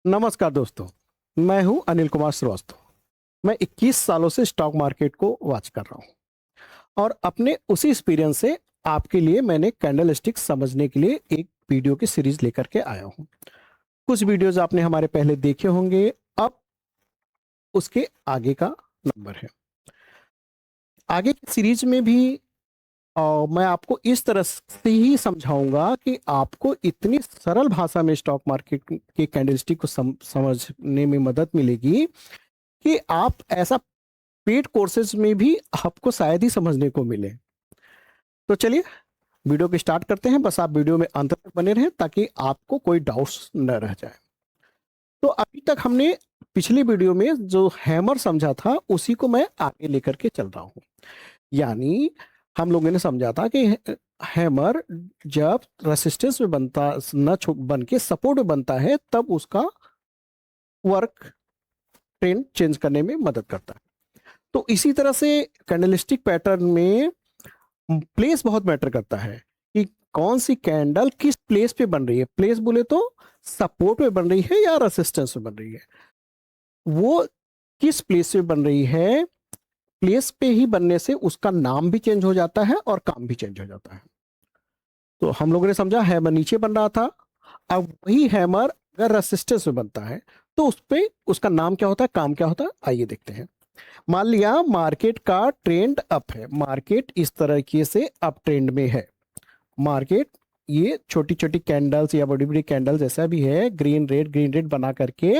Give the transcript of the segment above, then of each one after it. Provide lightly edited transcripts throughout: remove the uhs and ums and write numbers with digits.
नमस्कार दोस्तों। मैं हूं अनिल कुमार श्रीवास्तव। मैं 21 सालों से स्टॉक मार्केट को वॉच कर रहा हूं और अपने उसी एक्सपीरियंस से आपके लिए मैंने कैंडल स्टिक समझने के लिए एक वीडियो की सीरीज लेकर के आया हूं। कुछ वीडियोस आपने हमारे पहले देखे होंगे, अब उसके आगे का नंबर है। आगे की सीरीज में भी मैं आपको इस तरह से ही समझाऊंगा कि आपको इतनी सरल भाषा में स्टॉक मार्केट के कैंडलस्टिक को समझने में मदद मिलेगी कि आप ऐसा पेड कोर्सेज में भी आपको शायद ही समझने को मिले। तो चलिए वीडियो को स्टार्ट करते हैं। बस आप वीडियो में अंत तक बने रहें ताकि आपको कोई डाउट्स न रह जाए। तो अभी तक हमने पिछली वीडियो में जो हैमर समझा था उसी को मैं आगे लेकर के चल रहा हूं। यानी हम लोगों ने समझा था कि हैमर जब रेसिस्टेंस में बनता न बन के सपोर्ट में बनता है तब उसका वर्क ट्रेंड चेंज करने में मदद करता है। तो इसी तरह से कैंडलस्टिक पैटर्न में प्लेस बहुत मैटर करता है कि कौन सी कैंडल किस प्लेस पे बन रही है। प्लेस बोले तो सपोर्ट पे बन रही है या रेसिस्टेंस पे बन रही है। वो किस प्लेस पे बन रही है, प्लेस पे ही बनने से उसका नाम भी चेंज हो जाता है और काम भी चेंज हो जाता है। तो हम लोगों ने समझा हैमर नीचे बन रहा था। अब वही हैमर अगर रेसिस्टेंस में बनता है तो उस पे उसका नाम क्या होता है, काम क्या होता है, आइए देखते हैं। मान लिया मार्केट का ट्रेंड अप है, मार्केट इस तरीके से अप ट्रेंड में है। मार्केट ये छोटी छोटी कैंडल्स या बड़ी बड़ी कैंडल्स जैसा भी है, ग्रीन रेड बना करके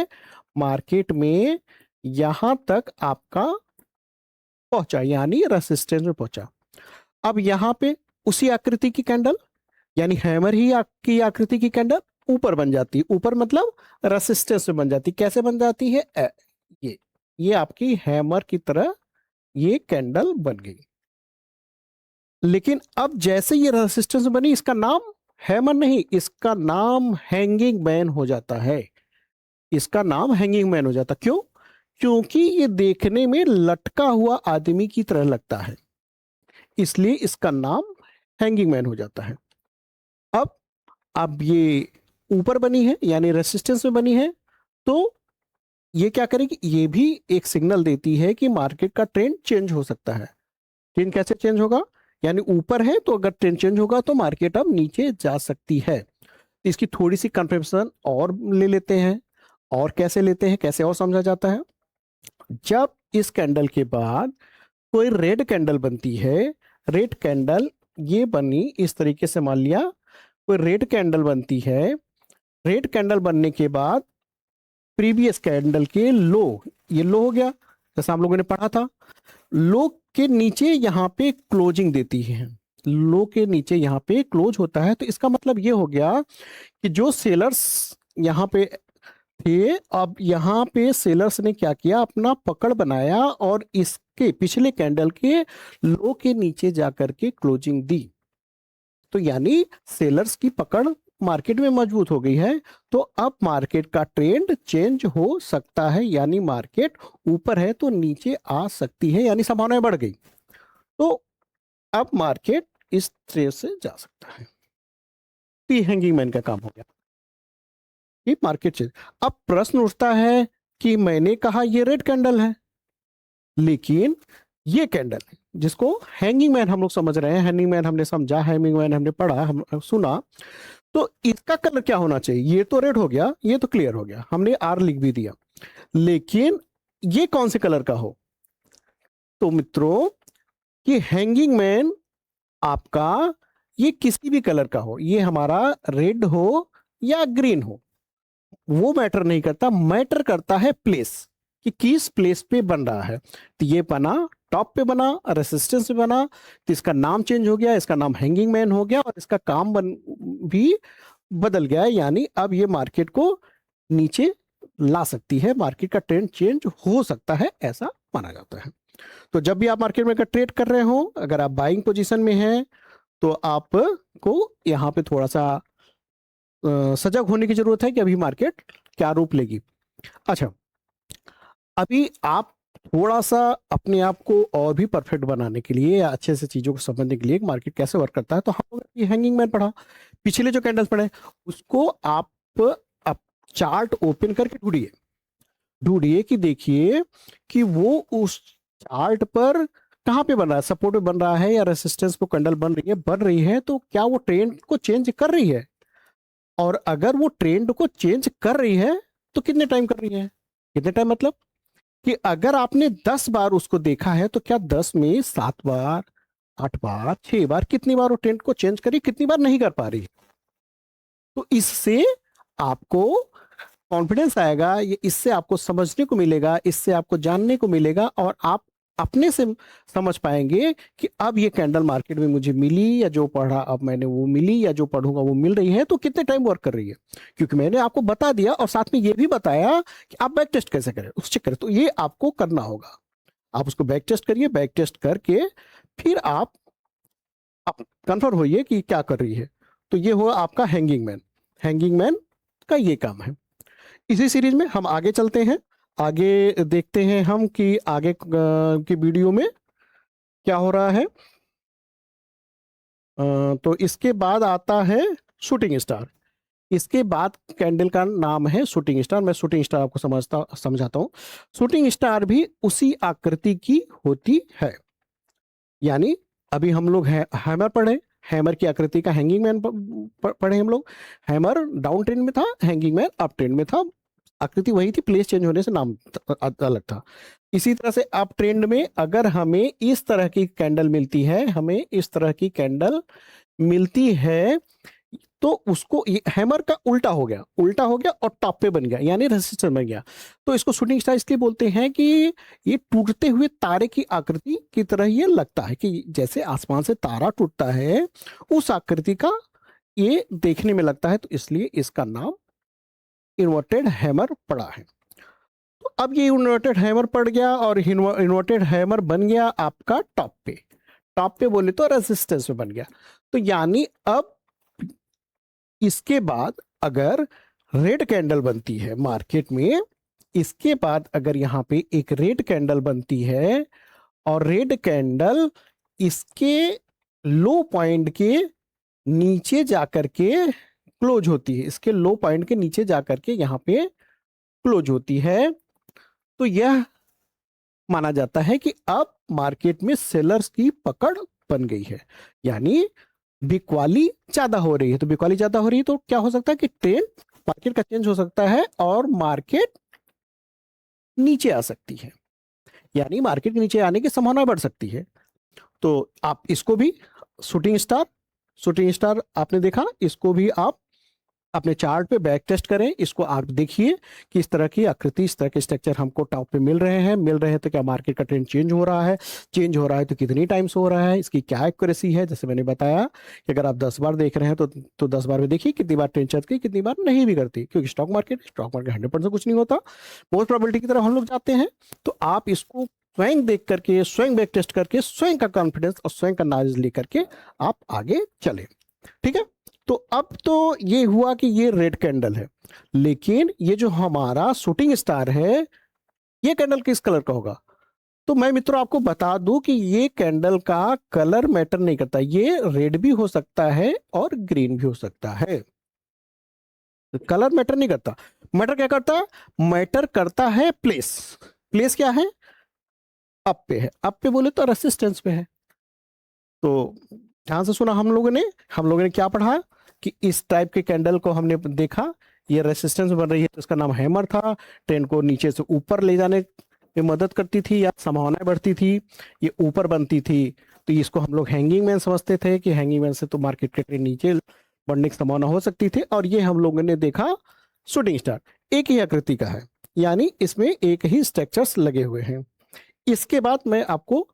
मार्केट में यहां तक आपका पहुंचा, यानी रेसिस्टेंस में पहुंचा। अब यहां पे उसी आकृति की कैंडल यानी हैमर ही की आकृति की कैंडल ऊपर बन जाती है। ऊपर मतलब रेसिस्टेंस में बन जाती। कैसे बन जाती है? ये आपकी हैमर की तरह ये कैंडल बन गई। लेकिन अब जैसे ये रेसिस्टेंस बनी, इसका नाम हैमर नहीं, इसका नाम हैंगिंग मैन हो जाता है। इसका नाम हैंगिंग मैन हो जाता। क्यों? क्योंकि ये देखने में लटका हुआ आदमी की तरह लगता है, इसलिए इसका नाम हैंगिंग मैन हो जाता है। अब ये ऊपर बनी है यानी रेसिस्टेंस में बनी है, तो ये क्या करेगी? ये भी एक सिग्नल देती है कि मार्केट का ट्रेंड चेंज हो सकता है। ट्रेंड कैसे चेंज होगा? यानी ऊपर है तो अगर ट्रेंड चेंज होगा तो मार्केट अब नीचे जा सकती है। तो इसकी थोड़ी सी कंफर्मेशन और ले लेते हैं। और कैसे लेते हैं, कैसे और समझा जाता है? जब इस कैंडल के बाद कोई रेड कैंडल बनती है, रेड कैंडल ये बनी इस तरीके से, मान लिया कोई रेड कैंडल बनती है। रेड कैंडल बनने के बाद प्रीवियस कैंडल के लो, ये लो हो गया जैसा हम लोगों ने पढ़ा था। लो के नीचे यहाँ पे क्लोजिंग देती है, लो के नीचे यहाँ पे क्लोज होता है। तो इसका मतलब ये हो गया कि जो सेलर्स यहाँ पे थे, अब यहाँ पे सेलर्स ने क्या किया, अपना पकड़ बनाया और इसके पिछले कैंडल के लो के नीचे जाकर के क्लोजिंग दी। तो यानी सेलर्स की पकड़ मार्केट में मजबूत हो गई है। तो अब मार्केट का ट्रेंड चेंज हो सकता है, यानी मार्केट ऊपर है तो नीचे आ सकती है, यानी संभावनाएं बढ़ गई। तो अब मार्केट इस तरह से जा सकता है। तो हैंगिंग मैन का काम हो गया कि मार्केट चेंज। अब प्रश्न उठता है कि मैंने कहा ये रेड कैंडल है, लेकिन ये कैंडल है जिसको हैंगिंग मैन हम लोग समझ रहे हैं, हैंगिंग मैन हमने समझा, हैंगिंग मैन हमने पढ़ा, हम सुना। तो इसका कलर क्या होना चाहिए? ये तो रेड हो गया, ये तो क्लियर हो गया, हमने आर लिख भी दिया। लेकिन ये कौन से कलर का हो? तो मित्रों, ये हैंगिंग मैन आपका ये किसी भी कलर का हो, ये हमारा रेड हो या ग्रीन हो, वो मैटर नहीं करता। मैटर करता है प्लेस, कि किस प्लेस पे बन रहा है। तो ये बना टॉप पे, बना रेसिस्टेंस पे बना, तो इसका नाम चेंज हो गया, इसका नाम हैंगिंग मैन हो गया और इसका काम भी बदल गया। यानी अब ये मार्केट को नीचे ला सकती है, मार्केट का ट्रेंड चेंज हो सकता है, ऐसा माना जाता है। तो जब भी आप मार्केट में ट्रेड कर रहे हो, अगर आप बाइंग पोजीशन में हैं तो आपको यहाँ पे थोड़ा सा सजग होने की जरूरत है कि अभी मार्केट क्या रूप लेगी। अच्छा, अभी आप थोड़ा सा अपने आप को और भी परफेक्ट बनाने के लिए या अच्छे से चीजों को समझने के लिए मार्केट कैसे वर्क करता है, तो हम लोग ये हैंगिंग मैन पढ़ा, पिछले जो कैंडल्स पढ़े उसको आप चार्ट ओपन करके ढूंढिए, ढूंढिए कि देखिए कि वो उस चार्ट पर कहाँ पे बन रहा है, सपोर्ट पे बन रहा है या रेसिस्टेंस को कैंडल बन रही है, तो क्या वो ट्रेंड को चेंज कर रही है? और अगर वो ट्रेंड को चेंज कर रही है तो कितने टाइम कर रही है? कितने टाइम मतलब कि अगर आपने 10 बार उसको देखा है तो क्या 10 में 7 बार, 8 बार, 6 बार, कितनी बार वो ट्रेंड को चेंज करी, कितनी बार नहीं कर पा रही? तो इससे आपको कॉन्फिडेंस आएगा, ये इससे आपको समझने को मिलेगा, इससे आपको जानने को मिलेगा, और आप अपने से समझ पाएंगे कि अब ये कैंडल मार्केट में मुझे मिली, या जो पढ़ा अब मैंने वो मिली, या जो पढ़ूंगा वो मिल रही है, तो कितने टाइम वर्क कर रही है। क्योंकि मैंने आपको बता दिया और साथ में ये भी बताया कि आप बैक टेस्ट कैसे करें, उस चेक करें, तो ये आपको करना होगा। आप उसको बैक टेस्ट करिए, बैक टेस्ट करके फिर आप कंफर्म होइए कि क्या कर रही है। तो ये हुआ आपका हैंगिंग मैन। हैंगिंग मैन का ये काम है। इसी सीरीज में हम आगे चलते हैं, आगे देखते हैं हम कि आगे की वीडियो में क्या हो रहा है। तो इसके बाद आता है शूटिंग स्टार। इसके बाद कैंडल का नाम है शूटिंग स्टार। मैं शूटिंग स्टार आपको समझाता हूँ। शूटिंग स्टार भी उसी आकृति की होती है, यानी अभी हम लोग हैमर पढ़े, हैमर की आकृति का हैंगिंग मैन पढ़े हम लोग। हैमर डाउन ट्रेंड में था, हैंगिंग मैन अप ट्रेंड में था, आकृति वही थी, प्लेस चेंज होने से नाम अलग था। इसी तरह से अप ट्रेंड में अगर हमें इस तरह की कैंडल मिलती है, हमें इस तरह की कैंडल मिलती है, तो उसको हैमर का उल्टा हो गया, उल्टा हो गया और टॉप पे बन गया, यानी रेसिस्टेंस बन गया। तो इसको शूटिंग स्टार इसलिए बोलते हैं कि ये टूटते हुए तारे की आकृति की तरह ये लगता है, कि जैसे आसमान से तारा टूटता है उस आकृति का ये देखने में लगता है, तो इसलिए इसका नाम इन्वर्टेड हैमर पड़ा है। तो अब ये इन्वर्टेड हैमर पड़ गया और इन्वर्टेड हैमर बन गया आपका टॉप पे। टॉप पे बोले तो रेजिस्टेंस में बन गया। तो यानी अब इसके बाद अगर रेड कैंडल बनती है मार्केट में, इसके बाद अगर यहाँ पे एक रेड कैंडल बनती है और रेड कैंडल इसके लो पॉइंट के नीचे जाकर के क्लोज होती है, इसके लो पॉइंट के नीचे जाकर के यहाँ पे क्लोज होती है, तो यह माना जाता है कि अब मार्केट में सेलर्स की पकड़ बन गई है, यानी बिकवाली ज्यादा हो रही है। तो बिकवाली ज्यादा हो रही है तो क्या हो सकता है कि ट्रेंड मार्केट का चेंज हो सकता है और मार्केट नीचे आ सकती है, यानी मार्केट के नीचे आने की संभावना बढ़ सकती है। तो आप इसको भी शूटिंग स्टार, शूटिंग स्टार आपने देखा, इसको भी आप अपने चार्ट पे बैक टेस्ट करें। इसको आप देखिए कि इस तरह की आकृति, इस तरह के स्ट्रक्चर हमको टॉप पे मिल रहे हैं तो क्या मार्केट का ट्रेंड चेंज हो रहा है, चेंज हो रहा है तो कितनी टाइम्स हो रहा है, इसकी क्या एक्यूरेसी है। जैसे मैंने बताया कि अगर आप 10 बार देख रहे हैं तो 10 बार में देखिए कितनी बार ट्रेंड चलती, कितनी बार नहीं भी करती, क्योंकि स्टॉक मार्केट 100% कुछ नहीं होता, मोस्ट प्रोबेबिलिटी की तरफ हम लोग जाते हैं। तो आप इसको स्वयं देख करके, स्वयं बैक टेस्ट करके, स्वयं का कॉन्फिडेंस और स्वयं का नॉलेज लेकर के आप आगे चले। ठीक है, तो अब तो ये हुआ कि ये रेड कैंडल है, लेकिन ये जो हमारा शूटिंग स्टार है, ये कैंडल किस कलर का होगा? तो मैं मित्रों आपको बता दूं कि ये कैंडल का कलर मैटर नहीं करता, ये रेड भी हो सकता है और ग्रीन भी हो सकता है। कलर मैटर नहीं करता। मैटर क्या करता है? मैटर करता है प्लेस। प्लेस क्या है? अप पे है। अप पे बोले तो रेसिस्टेंस पे है। तो ध्यान से सुना, हम लोगों ने क्या पढ़ा कि इस टाइप के कैंडल को हमने देखा, ये रेसिस्टेंस बन रही है तो इसका नाम हैमर था, ट्रेंड को नीचे से ऊपर ले जाने में मदद करती थी या संभावनाएं बढ़ती थी, ये ऊपर बनती थी, तो इसको हम लोग हैंगिंग मैन समझते थे कि हैंगिंग मैन से तो मार्केट के ट्रेंड नीचे बढ़ने की संभावना हो सकती थी। और ये हम लोगों ने देखा शूटिंग स्टार, एक ही आकृति का है, यानी इसमें एक ही स्ट्रक्चर्स लगे हुए हैं। इसके बाद मैं आपको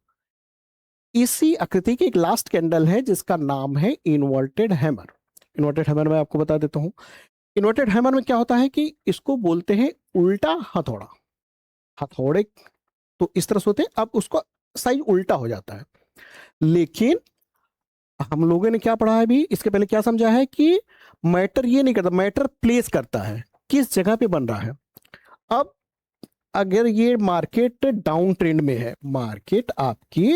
इसी आकृति की एक लास्ट कैंडल है जिसका नाम है इन्वर्टेड हैमर। इन्वर्टेड हैमर मैं आपको बता देता हूं। इन्वर्टेड हैमर में क्या होता है कि इसको बोलते हैं उल्टा हथौड़ा। हथौड़े तो इस तरह से होते हैं, अब उसका साइज उल्टा हो जाता है। लेकिन हम लोगों ने क्या पढ़ा है अभी, इसके पहले क्या समझा है कि मैटर ये नहीं करता, मैटर प्लेस करता है, किस जगह पे बन रहा है। अब अगर ये मार्केट डाउन ट्रेंड में है, मार्केट आपकी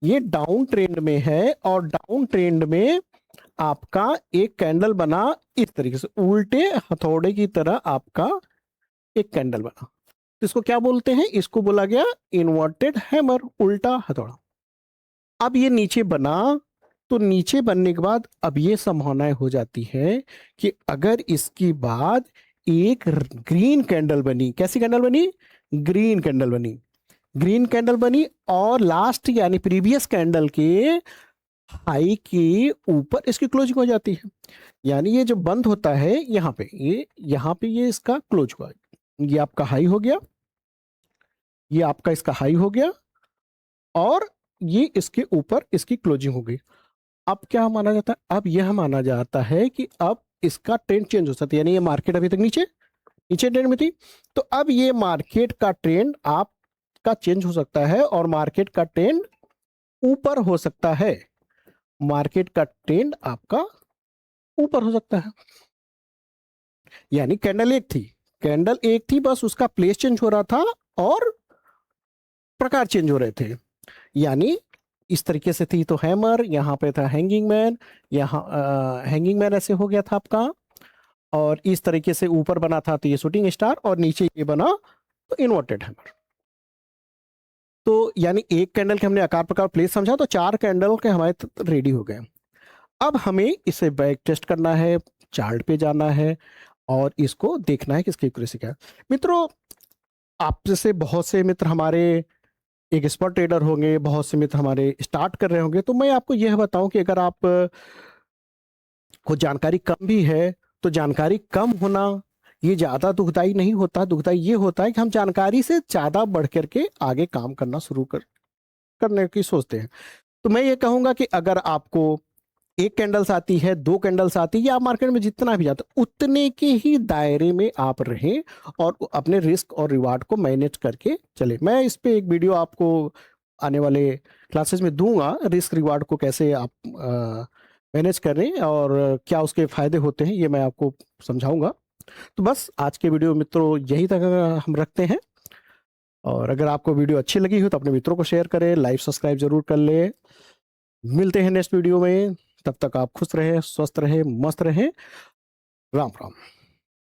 ये डाउन ट्रेंड में है और डाउन ट्रेंड में आपका एक कैंडल बना इस तरीके से, उल्टे हथौड़े की तरह आपका एक कैंडल बना। तो इसको क्या बोलते हैं? इसको बोला गया इन्वर्टेड हैमर, उल्टा हथौड़ा। अब ये नीचे बना, तो नीचे बनने के बाद अब ये संभावनाएं हो जाती है कि अगर इसके बाद एक ग्रीन कैंडल बनी, कैसी कैंडल बनी? ग्रीन कैंडल बनी, ग्रीन कैंडल बनी, और लास्ट यानी प्रीवियस कैंडल के हाई के ऊपर इसकी क्लोजिंग हो जाती है। यानी ये जब बंद होता है यहाँ पे, ये यहाँ पे ये इसका क्लोज हुआ, ये आपका हाई हो गया, ये आपका इसका हाई हो गया, और ये इसके ऊपर इसकी क्लोजिंग हो गई। अब क्या माना जाता है? अब यह माना जाता है कि अब इसका ट्रेंड चेंज हो सकता है। यानी ये मार्केट अभी तक नीचे नीचे ट्रेंड में थी, तो अब ये मार्केट का ट्रेंड आपका चेंज हो सकता है, और मार्केट का ट्रेंड ऊपर हो सकता है। मार्केट का ट्रेंड आपका ऊपर हो सकता है। यानी कैंडल एक थी, कैंडल एक थी, बस उसका प्लेस चेंज हो रहा था और प्रकार चेंज हो रहे थे। यानी इस तरीके से थी तो हैमर, यहाँ पे था हैंगिंग मैन, यहाँ हैंगिंग मैन ऐसे हो गया था आपका, और इस तरीके से ऊपर बना था तो ये शूटिंग स्टार, और नीचे ये बना तो इन्वर्टेड हैमर। तो यानी एक कैंडल के हमने आकार प्रकार प्लेस समझा, तो 4 कैंडल के हमारे रेडी हो गए। अब हमें इसे बैक टेस्ट करना है, चार्ट पे जाना है, और इसको देखना है कि इसकी एक्यूरेसी क्या है। मित्रों, आप जैसे बहुत से मित्र हमारे एक एक्सपर्ट ट्रेडर होंगे, बहुत से मित्र हमारे स्टार्ट कर रहे होंगे, तो मैं आपको यह बताऊं कि अगर आप को जानकारी कम भी है, तो जानकारी कम होना ये ज़्यादा दुखदाई नहीं होता। दुखदाई ये होता है कि हम जानकारी से ज़्यादा बढ़ करके आगे काम करना शुरू करने की सोचते हैं। तो मैं ये कहूँगा कि अगर आपको एक कैंडल्स आती है, 2 कैंडल्स आती है, या आप मार्केट में जितना भी जाते उतने के ही दायरे में आप रहें और अपने रिस्क और रिवार्ड को मैनेज करके चले। मैं इस पे एक वीडियो आपको आने वाले क्लासेस में दूंगा, रिस्क रिवार्ड को कैसे आप मैनेज करें और क्या उसके फायदे होते हैं, ये मैं आपको समझाऊंगा। तो बस आज के वीडियो मित्रों यही तक हम रखते हैं, और अगर आपको वीडियो अच्छी लगी हो तो अपने मित्रों को शेयर करें, लाइव सब्सक्राइब जरूर कर ले। मिलते हैं नेक्स्ट वीडियो में, तब तक आप खुश रहे, स्वस्थ रहे, मस्त रहे। राम राम।